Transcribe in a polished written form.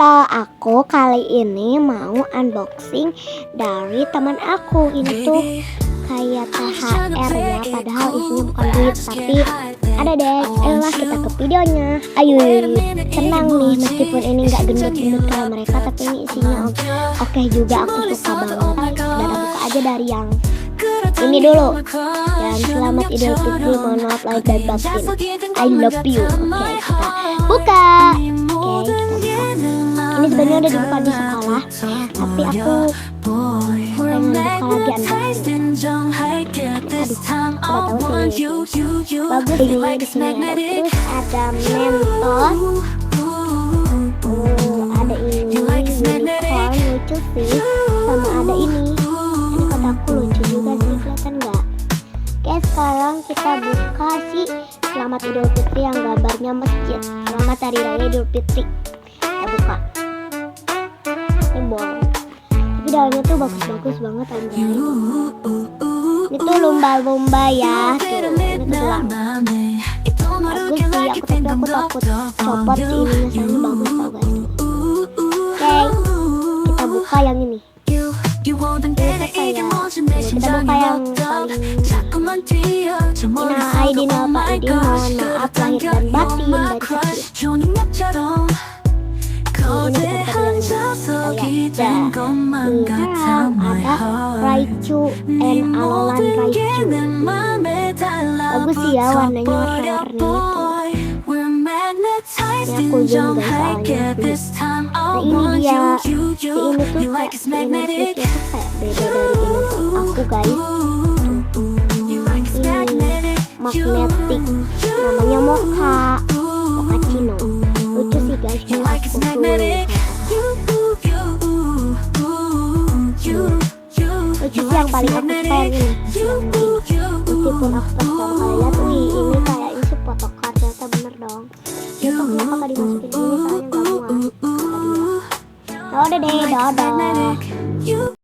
Halo, aku kali ini mau unboxing dari teman aku. Ini tuh kayak THR ya, padahal isinya bukan duit, tapi ada deh. Ayolah kita ke videonya. Ayo, senang nih meskipun ini nggak gendut-gendut kayak mereka, tapi ini isinya oke juga. Aku suka banget. Udah buka aja dari yang ini dulu. Dan selamat Idul Fitri, mohon maaf lahir dan batin. I love you. Oke, kita buka. Oke, kita buka. Ini sebenarnya udah dibuka di sekolah, tapi aku pengen buka lagi unboxing. Aduh, udah tahu sih bagus ini di sini ada, terus ada Mentos, ada ini unicorn lucu sih, sama ada ini kata aku lucu juga sih, kelihatan nggak? Oke, sekarang kita buka sih Selamat Idul Fitri yang gambarnya masjid. Selamat Hari Raya Idul Fitri. Kita buka. Ini bohong, tapi dalamnya tuh bagus-bagus banget anjay. Ini tuh lumba-lumba ya, tuh ini tuh gelang. Bagus sih, tapi aku takut copot sih ininya, soalnya bagus tau guys. Oke, kita buka yang ini. Kita buka yang paling Ina Aidin Pak Aidin, mohon maaf lahir dan batin dari kecil. Ada Raichu and Alolan Raichu. Bagus sih ya, warnanya warna-warni itu. Ini aku zoom guys soalnya. Nah ini dia, si ini tuh kayak Innisfree tuh kayak beda dari ini aku guys. Ini magnetic, namanya Mochaccino. Lucu sih guys, kalau aku lucu sih, yang paling aku suka yang ini. Meskipun aku pas pertama kali lihat, ini kayaknya sih photocard, ternyata bener dong. Itu kenapa gak dimasukin ini, soalnya gak muat kata dia. Ya udah deh, dadah.